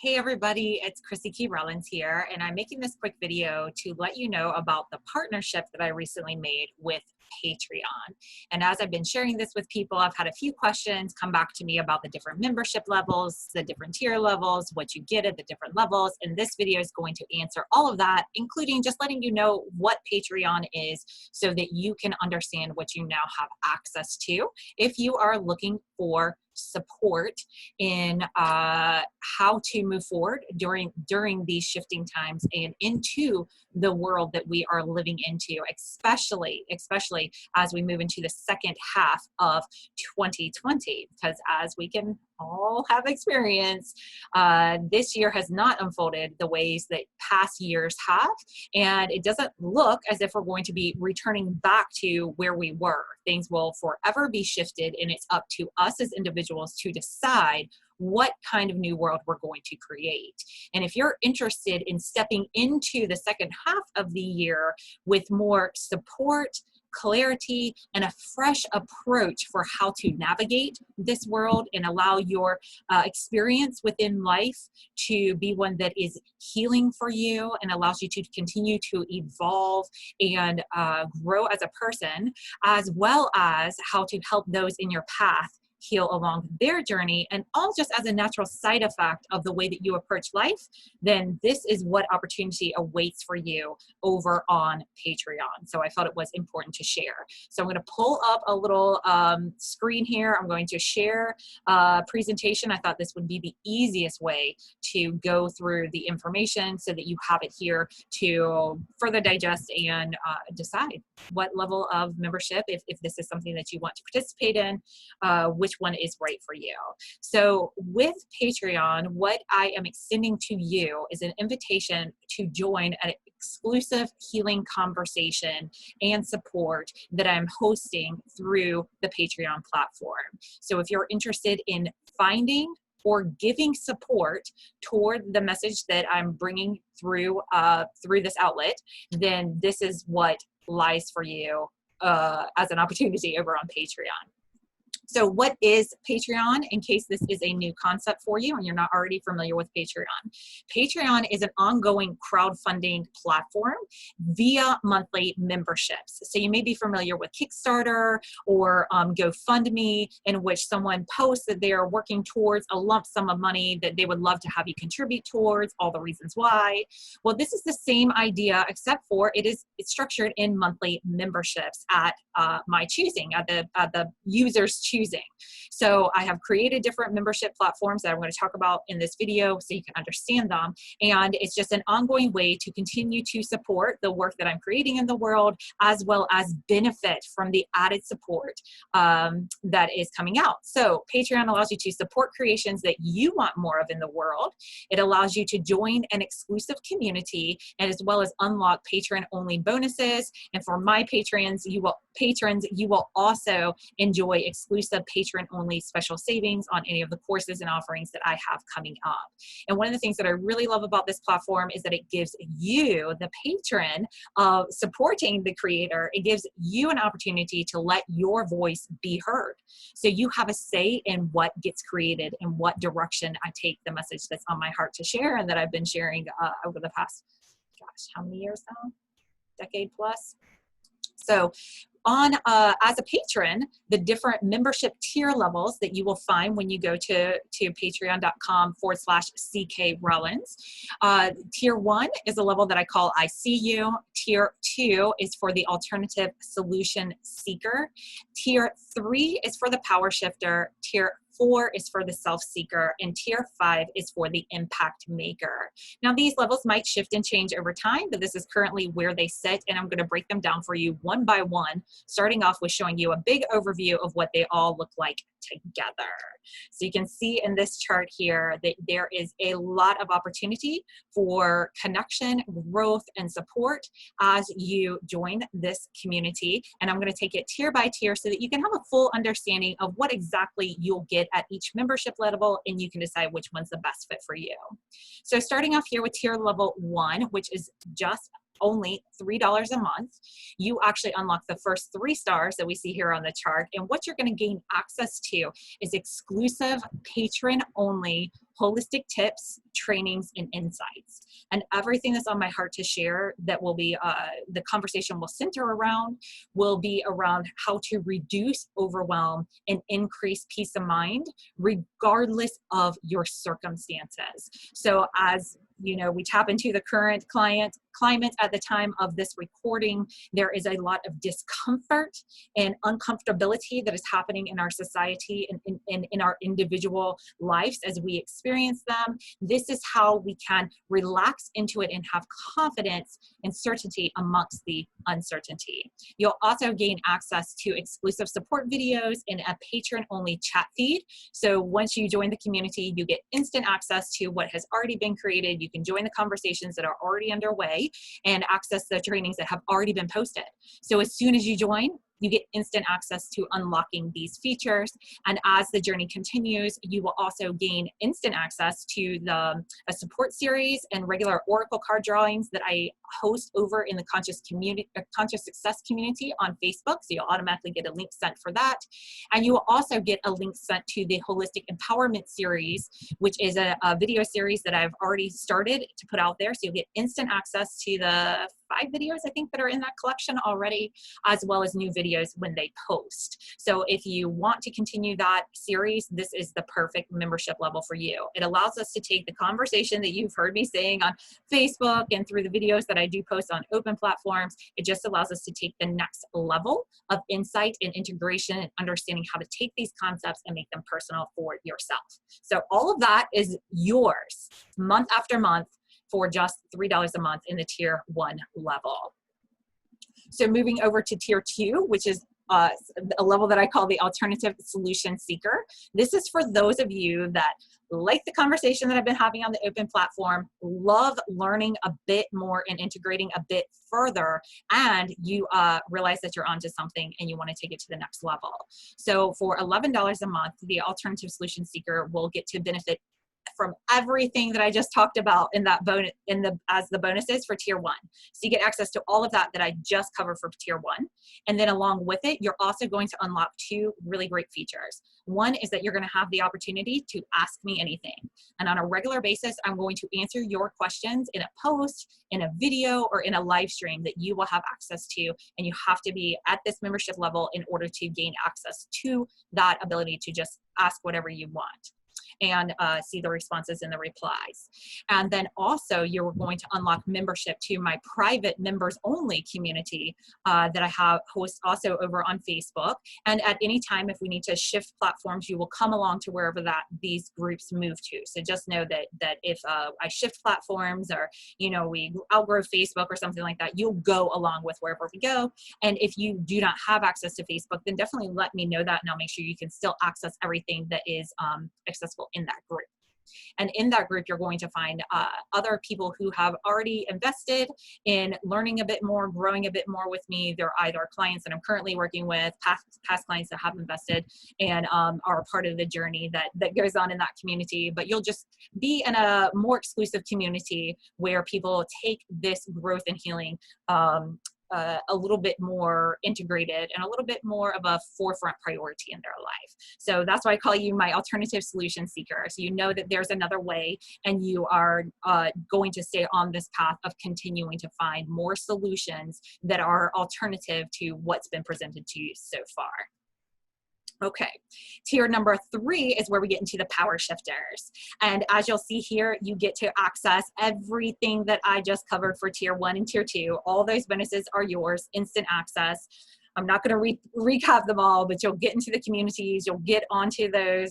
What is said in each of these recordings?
Hey everybody, it's Chrissy Key Rollins here, and I'm making this quick video to let you know about the partnership that I recently made with Patreon. And as I've been sharing this with people, I've had a few questions come back to me about the different membership levels, the different tier levels, what you get at the different levels. And this video is going to answer all of that, including just letting you know what Patreon is so that you can understand what you now have access to if you are looking for support in how to move forward during these shifting times and into the world that we are living into, especially as we move into the second half of 2020, because as we can all have experience, this year has not unfolded the ways that past years have, and it doesn't look as if we're going to be returning back to where we were. Things will forever be shifted, and it's up to us as individuals to decide what kind of new world we're going to create. And if you're interested in stepping into the second half of the year with more support, clarity, and a fresh approach for how to navigate this world and allow your experience within life to be one that is healing for you and allows you to continue to evolve and grow as a person, as well as how to help those in your path heal along their journey, and all just as a natural side effect of the way that you approach life, then this is what opportunity awaits for you over on Patreon. So I felt it was important to share. So I'm going to pull up a little screen here. I'm going to share a presentation. I thought this would be the easiest way to go through the information so that you have it here to further digest and decide what level of membership, if this is something that you want to participate in, which one is right for you. So with Patreon, what I am extending to you is an invitation to join an exclusive healing conversation and support that I'm hosting through the Patreon platform. So if you're interested in finding or giving support toward the message that I'm bringing through this outlet, then this is what lies for you as an opportunity over on Patreon. So what is Patreon, in case this is a new concept for you and you're not already familiar with Patreon? Patreon is an ongoing crowdfunding platform via monthly memberships. So you may be familiar with Kickstarter or GoFundMe, in which someone posts that they are working towards a lump sum of money that they would love to have you contribute towards, all the reasons why. Well, this is the same idea, except for it's structured in monthly memberships at my choosing, at the user's choosing. So I have created different membership platforms that I'm going to talk about in this video so you can understand them. And it's just an ongoing way to continue to support the work that I'm creating in the world, as well as benefit from the added support that is coming out. So Patreon allows you to support creations that you want more of in the world. It allows you to join an exclusive community, and as well as unlock patron-only bonuses. And for my patrons, you will also enjoy exclusive patron-only special savings on any of the courses and offerings that I have coming up. And one of the things that I really love about this platform is that it gives you, the patron, supporting the creator, it gives you an opportunity to let your voice be heard. So you have a say in what gets created and what direction I take the message that's on my heart to share and that I've been sharing over the past, gosh, how many years now? Decade plus. So as a patron, the different membership tier levels that you will find when you go to patreon.com/CK Rollins. Tier 1 is a level that I call I See You. Tier 2 is for the alternative solution seeker. Tier 3 is for the power shifter. Tier 4 is for the self-seeker, and tier 5 is for the impact maker. Now, these levels might shift and change over time, but this is currently where they sit, and I'm going to break them down for you one by one, starting off with showing you a big overview of what they all look like together. So you can see in this chart here that there is a lot of opportunity for connection, growth, and support as you join this community. And I'm going to take it tier by tier so that you can have a full understanding of what exactly you'll get at each membership level, and you can decide which one's the best fit for you. So starting off here with tier level 1, which is just only $3 a month, you actually unlock the first 3 stars that we see here on the chart. And what you're going to gain access to is exclusive patron-only holistic tips, trainings, and insights. And everything that's on my heart to share that will be, the conversation will center around, will be around how to reduce overwhelm and increase peace of mind, regardless of your circumstances. So as you know, we tap into the current climate at the time of this recording. There is a lot of discomfort and uncomfortability that is happening in our society and in our individual lives as we experience them. This is how we can relax into it and have confidence and certainty amongst the uncertainty. You'll also gain access to exclusive support videos and a patron-only chat feed. So once you join the community, you get instant access to what has already been created. You can join the conversations that are already underway and access the trainings that have already been posted. So as soon as you join, you get instant access to unlocking these features. And as the journey continues, you will also gain instant access to a support series and regular oracle card drawings that I host over in the conscious success community on Facebook. So you'll automatically get a link sent for that. And you will also get a link sent to the holistic empowerment series, which is a video series that I've already started to put out there. So you'll get instant access to the 5 videos, I think, that are in that collection already, as well as new videos when they post. So if you want to continue that series, this is the perfect membership level for you. It allows us to take the conversation that you've heard me saying on Facebook and through the videos that I do post on open platforms. It just allows us to take the next level of insight and integration and understanding how to take these concepts and make them personal for yourself. So all of that is yours month after month for just $3 a month in the tier 1 level. So moving over to tier 2, which is a level that I call the alternative solution seeker. This is for those of you that like the conversation that I've been having on the open platform, love learning a bit more and integrating a bit further, and you realize that you're onto something and you want to take it to the next level. So for $11 a month, the alternative solution seeker will get to benefit from everything that I just talked about in that bonus, as the bonuses for tier 1. So you get access to all of that I just covered for tier 1. And then along with it, you're also going to unlock 2 really great features. One is that you're going to have the opportunity to ask me anything. And on a regular basis, I'm going to answer your questions in a post, in a video, or in a live stream that you will have access to. And you have to be at this membership level in order to gain access to that ability to just ask whatever you want and see the responses and the replies. And then also you're going to unlock membership to my private members only community that I host also over on Facebook. And at any time, if we need to shift platforms, you will come along to wherever these groups move to. So just know that if I shift platforms or, we outgrow Facebook or something like that, you'll go along with wherever we go. And if you do not have access to Facebook, then definitely let me know that, and I'll make sure you can still access everything that is accessible in that group. And in that group, you're going to find other people who have already invested in learning a bit more, growing a bit more with me. They're either clients that I'm currently working with, past clients that have invested and are a part of the journey that goes on in that community. But you'll just be in a more exclusive community where people take this growth and healing a little bit more integrated and a little bit more of a forefront priority in their life. So that's why I call you my alternative solution seeker. So you know that there's another way, and you are going to stay on this path of continuing to find more solutions that are alternative to what's been presented to you so far. Okay, tier number 3 is where we get into the power shifters. And as you'll see here, you get to access everything that I just covered for tier 1 and tier 2. All those bonuses are yours, instant access. I'm not going to recap them all, but you'll get into the communities, you'll get onto those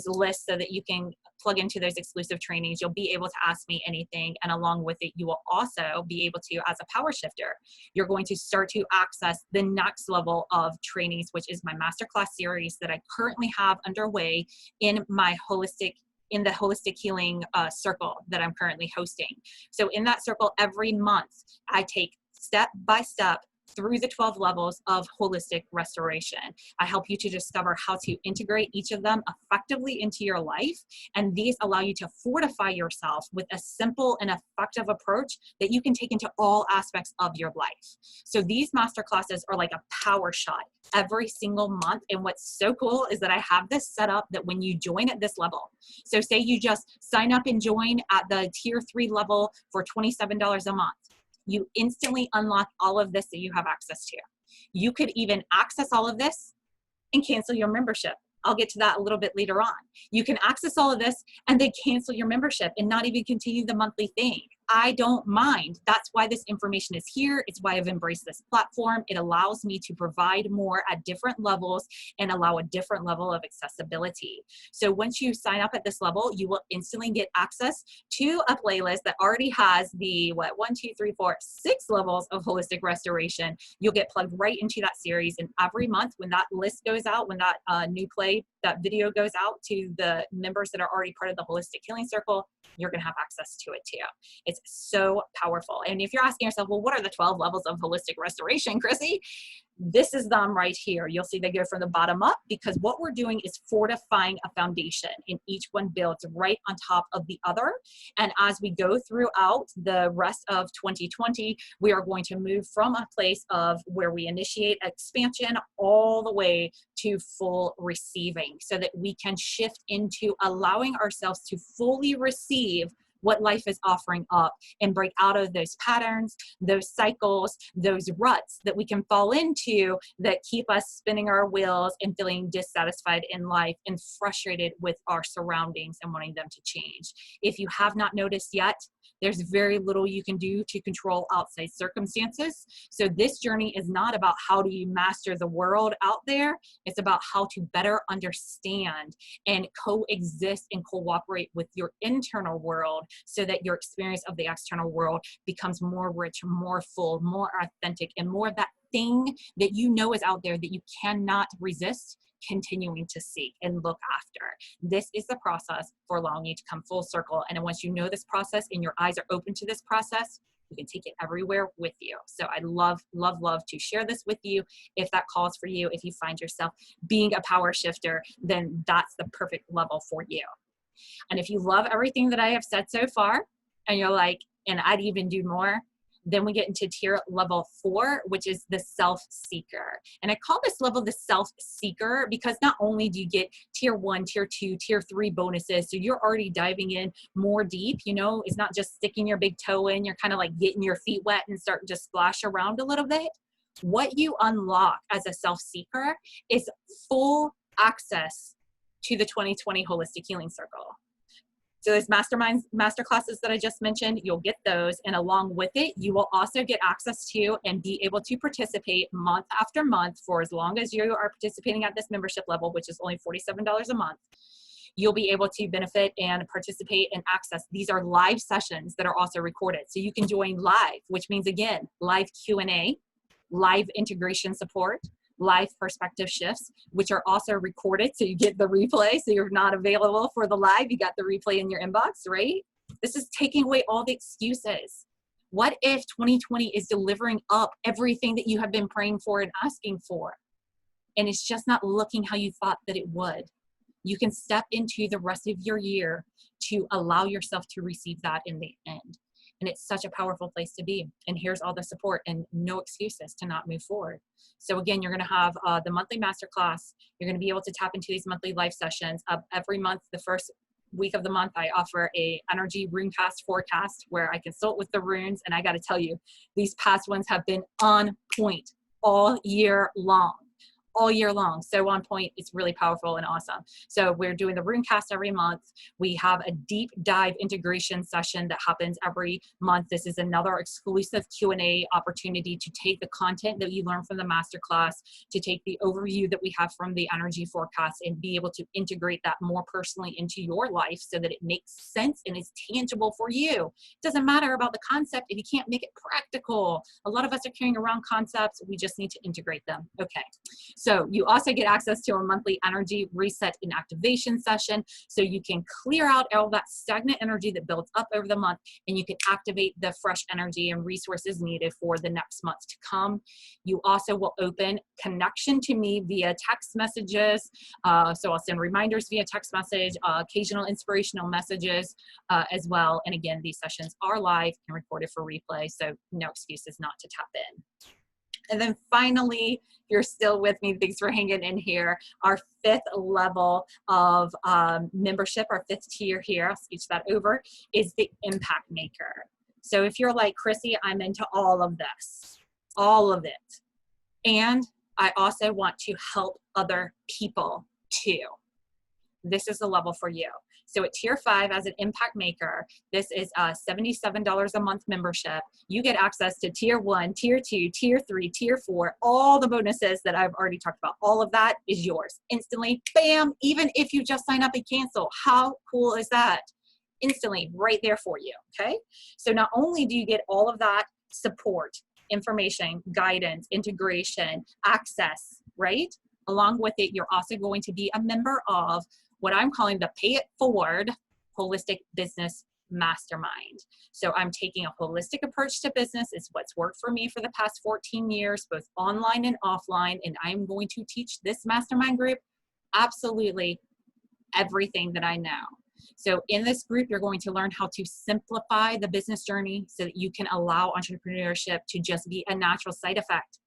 lists so that you can plug into those exclusive trainings. You'll be able to ask me anything. And along with it, you will also be able to, as a power shifter, you're going to start to access the next level of trainings, which is my masterclass series that I currently have underway in the holistic healing circle that I'm currently hosting. So in that circle, every month, I take step-by-step through the 12 levels of holistic restoration. I help you to discover how to integrate each of them effectively into your life. And these allow you to fortify yourself with a simple and effective approach that you can take into all aspects of your life. So these masterclasses are like a power shot every single month. And what's so cool is that I have this set up that when you join at this level, so say you just sign up and join at the tier 3 level for $27 a month, you instantly unlock all of this that you have access to. You could even access all of this and cancel your membership. I'll get to that a little bit later on. You can access all of this and then cancel your membership and not even continue the monthly thing. I don't mind. That's why this information is here. It's why I've embraced this platform. It allows me to provide more at different levels and allow a different level of accessibility. So once you sign up at this level, you will instantly get access to a playlist that already has the 6 levels of holistic restoration. You'll get plugged right into that series. And every month when that list goes out, when that that video goes out to the members that are already part of the Holistic Healing Circle, you're going to have access to it too. It's so powerful. And if you're asking yourself, well, what are the 12 levels of holistic restoration, Chrissy? This is them right here. You'll see they go from the bottom up because what we're doing is fortifying a foundation, and each one builds right on top of the other. And as we go throughout the rest of 2020, we are going to move from a place of where we initiate expansion all the way to full receiving so that we can shift into allowing ourselves to fully receive what life is offering up and break out of those patterns, those cycles, those ruts that we can fall into that keep us spinning our wheels and feeling dissatisfied in life and frustrated with our surroundings and wanting them to change. If you have not noticed yet, there's very little you can do to control outside circumstances. So this journey is not about how do you master the world out there. It's about how to better understand and coexist and cooperate with your internal world so that your experience of the external world becomes more rich, more full, more authentic, and more of that thing that you know is out there that you cannot resist continuing to seek and look after. This is the process for allowing you to come full circle. And then once you know this process and your eyes are open to this process, you can take it everywhere with you. So I love, love, love to share this with you. If that calls for you, if you find yourself being a power shifter, then that's the perfect level for you. And if you love everything that I have said so far, and you're like, and I'd even do more, then we get into tier level 4, which is the self-seeker. And I call this level the self-seeker because not only do you get tier 1, tier 2, tier 3 bonuses, so you're already diving in more deep, you know, it's not just sticking your big toe in, you're kind of like getting your feet wet and starting to splash around a little bit. What you unlock as a self-seeker is full access to the 2020 Holistic Healing Circle. So those masterclasses that I just mentioned, you'll get those. And along with it, you will also get access to and be able to participate month after month for as long as you are participating at this membership level, which is only $47 a month. You'll be able to benefit and participate and access. These are live sessions that are also recorded. So you can join live, which means, again, live Q&A, live integration support, live perspective shifts, which are also recorded. So you get the replay. So you're not available for the live. You got the replay in your inbox, right? This is taking away all the excuses. What if 2020 is delivering up everything that you have been praying for and asking for? And it's just not looking how you thought that it would. You can step into the rest of your year to allow yourself to receive that in the end. And it's such a powerful place to be. And here's all the support and no excuses to not move forward. So again, you're going to have the monthly masterclass. You're going to be able to tap into these monthly live sessions. Every month, the first week of the month, I offer a energy runecast forecast where I consult with the runes. And I got to tell you, these past ones have been on point all year long. All year long. So on point, it's really powerful and awesome. So we're doing the runecast every month. We have a deep dive integration session that happens every month. This is another exclusive Q&A opportunity to take the content that you learn from the masterclass, to take the overview that we have from the energy forecast and be able to integrate that more personally into your life so that it makes sense and is tangible for you. It doesn't matter about the concept if you can't make it practical. A lot of us are carrying around concepts. We just need to integrate them. Okay. So So you also get access to a monthly energy reset and activation session, so you can clear out all that stagnant energy that builds up over the month, and you can activate the fresh energy and resources needed for the next month to come. You also will open connection to me via text messages. So I'll send reminders via text message, occasional inspirational messages as well. And again, these sessions are live and recorded for replay, so no excuses not to tap in. And then finally, if you're still with me, thanks for hanging in here. Our 5th level of membership, our 5th tier here, I'll speech that over, is the impact maker. So if you're like, Chrissy, I'm into all of this, all of it. And I also want to help other people too. This is the level for you. So at tier 5, as an impact maker, this is a $77 a month membership. You get access to tier 1, tier 2, tier 3, tier 4, all the bonuses that I've already talked about. All of that is yours instantly. Bam! Even if you just sign up and cancel. How cool is that? Instantly, right there for you, okay? So not only do you get all of that support, information, guidance, integration, access, right? Along with it, you're also going to be a member of what I'm calling the Pay It Forward Holistic Business Mastermind. So I'm taking a holistic approach to business. It's what's worked for me for the past 14 years, both online and offline. And I'm going to teach this mastermind group absolutely everything that I know. So in this group, you're going to learn how to simplify the business journey so that you can allow entrepreneurship to just be a natural side effect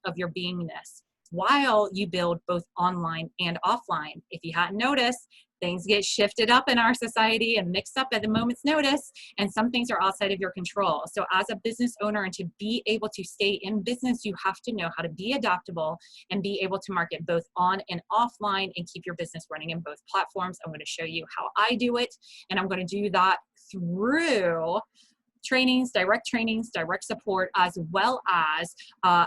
of your beingness, while you build both online and offline. If you hadn't noticed, things get shifted up in our society and mixed up at the moment's notice, and some things are outside of your control. So as a business owner, and to be able to stay in business, you have to know how to be adaptable and be able to market both on and offline and keep your business running in both platforms. I'm going to show you how I do it, and I'm going to do that through trainings, direct support, as well as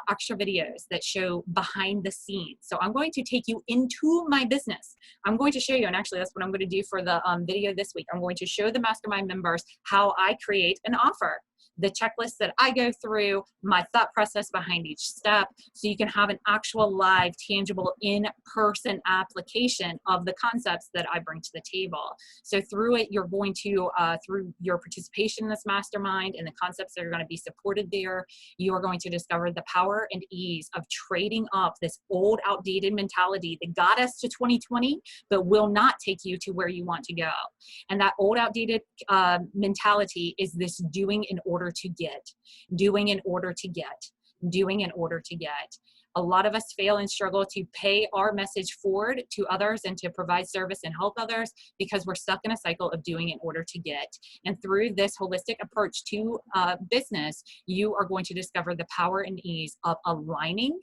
extra videos that show behind the scenes. So I'm going to take you into my business. I'm going to show you, and actually that's what I'm going to do for the video this week. I'm going to show the mastermind members how I create an offer, the checklist that I go through, my thought process behind each step, so you can have an actual live, tangible, in-person application of the concepts that I bring to the table. So through it, you're going to, through your participation in this mastermind and the concepts that are going to be supported there, you are going to discover the power and ease of trading up this old, outdated mentality that got us to 2020, but will not take you to where you want to go. And that old, outdated mentality is this doing in order to get, doing in order to get, doing in order to get. A lot of us fail and struggle to pay our message forward to others and to provide service and help others because we're stuck in a cycle of doing in order to get. And through this holistic approach to business, you are going to discover the power and ease of aligning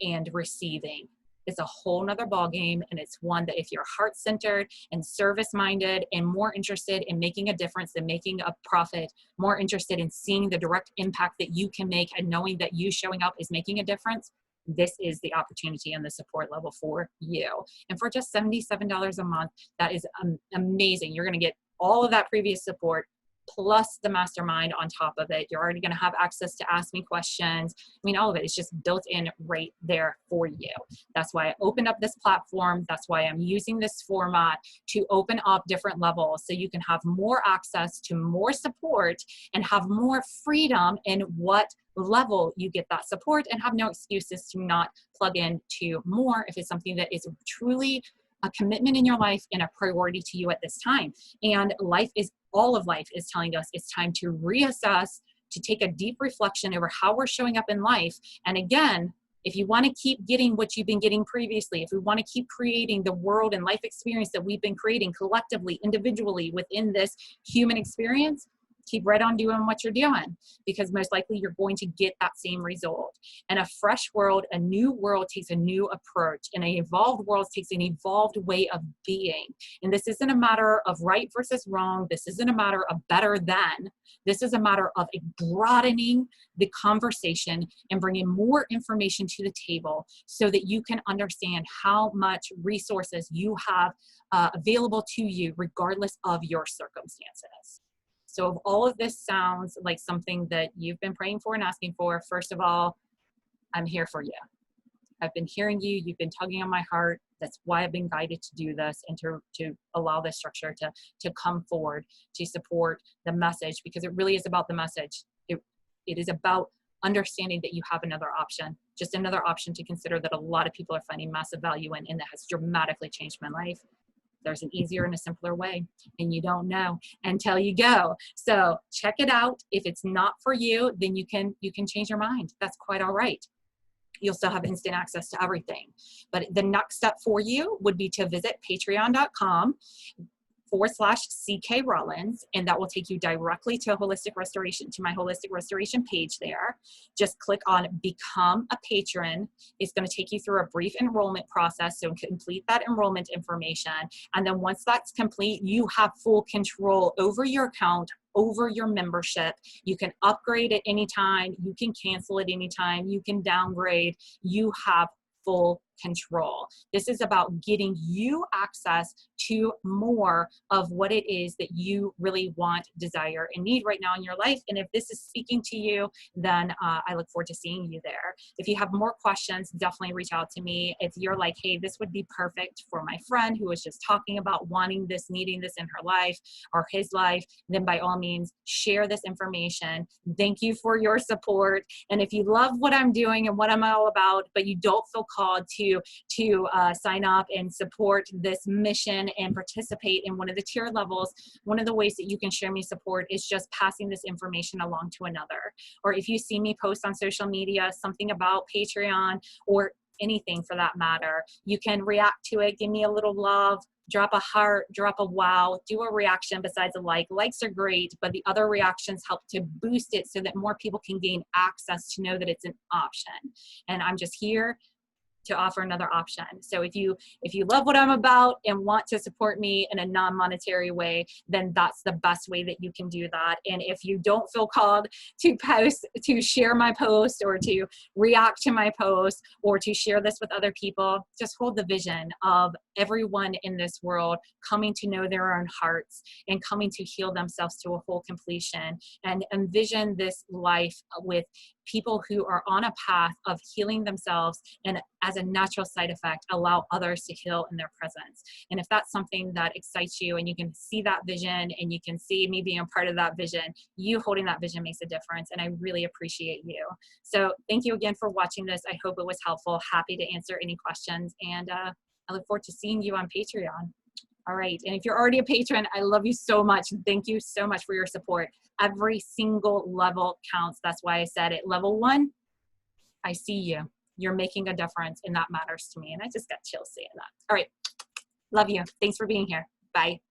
and receiving. It's a whole nother ballgame, and it's one that if you're heart-centered and service-minded and more interested in making a difference than making a profit, more interested in seeing the direct impact that you can make and knowing that you showing up is making a difference, this is the opportunity and the support level for you. And for just $77 a month, that is amazing. You're going to get all of that previous support plus the mastermind on top of it. You're already going to have access to ask me questions. I mean, all of it is just built in right there for you. That's why I opened up this platform. That's why I'm using this format to open up different levels so you can have more access to more support and have more freedom in what level you get that support, and have no excuses to not plug in to more if it's something that is truly a commitment in your life and a priority to you at this time. And all of life is telling us it's time to reassess, to take a deep reflection over how we're showing up in life. And again, if you want to keep getting what you've been getting previously, if we want to keep creating the world and life experience that we've been creating collectively, individually within this human experience, keep right on doing what you're doing, because most likely you're going to get that same result. And a fresh world, a new world takes a new approach, and an evolved world takes an evolved way of being. And this isn't a matter of right versus wrong. This isn't a matter of better than. This is a matter of broadening the conversation and bringing more information to the table so that you can understand how much resources you have available to you regardless of your circumstances. So if all of this sounds like something that you've been praying for and asking for, first of all, I'm here for you. I've been hearing you. You've been tugging on my heart. That's why I've been guided to do this and to allow this structure to come forward, to support the message, because it really is about the message. It is about understanding that you have another option, just another option to consider that a lot of people are finding massive value in, and that has dramatically changed my life. There's an easier and a simpler way, and you don't know until you go. So check it out. If it's not for you, then you can change your mind. That's quite all right. You'll still have instant access to everything. But the next step for you would be to visit patreon.com/CK Rollins, and that will take you directly to Holistic Restoration, to my Holistic Restoration page there. Just click on Become a Patron. It's going to take you through a brief enrollment process, so complete that enrollment information. And then once that's complete, you have full control over your account, over your membership. You can upgrade at any time. You can cancel at any time. You can downgrade. You have full control. This is about getting you access to more of what it is that you really want, desire, and need right now in your life. And if this is speaking to you, then I look forward to seeing you there. If you have more questions, definitely reach out to me. If you're like, hey, this would be perfect for my friend who was just talking about wanting this, needing this in her life or his life, then by all means, share this information. Thank you for your support. And if you love what I'm doing and what I'm all about, but you don't feel called to sign up and support this mission and participate in one of the tier levels, one of the ways that you can show me support is just passing this information along to another. Or if you see me post on social media something about Patreon or anything for that matter, you can react to it, give me a little love, drop a heart, drop a wow, do a reaction besides a like. Likes are great, but the other reactions help to boost it so that more people can gain access to know that it's an option. And I'm just here to offer another option. So if you love what I'm about and want to support me in a non-monetary way, then that's the best way that you can do that. And if you don't feel called to share my post or to react to my post or to share this with other people, just hold the vision of everyone in this world coming to know their own hearts and coming to heal themselves to a whole completion, and envision this life with people who are on a path of healing themselves, and as a natural side effect, allow others to heal in their presence. And if that's something that excites you and you can see that vision and you can see me being a part of that vision, you holding that vision makes a difference. And I really appreciate you. So thank you again for watching this. I hope it was helpful. Happy to answer any questions. And I look forward to seeing you on Patreon. All right. And if you're already a patron, I love you so much. Thank you so much for your support. Every single level counts. That's why I said it. Level 1, I see you. You're making a difference, and that matters to me. And I just got chills saying that. All right. Love you. Thanks for being here. Bye.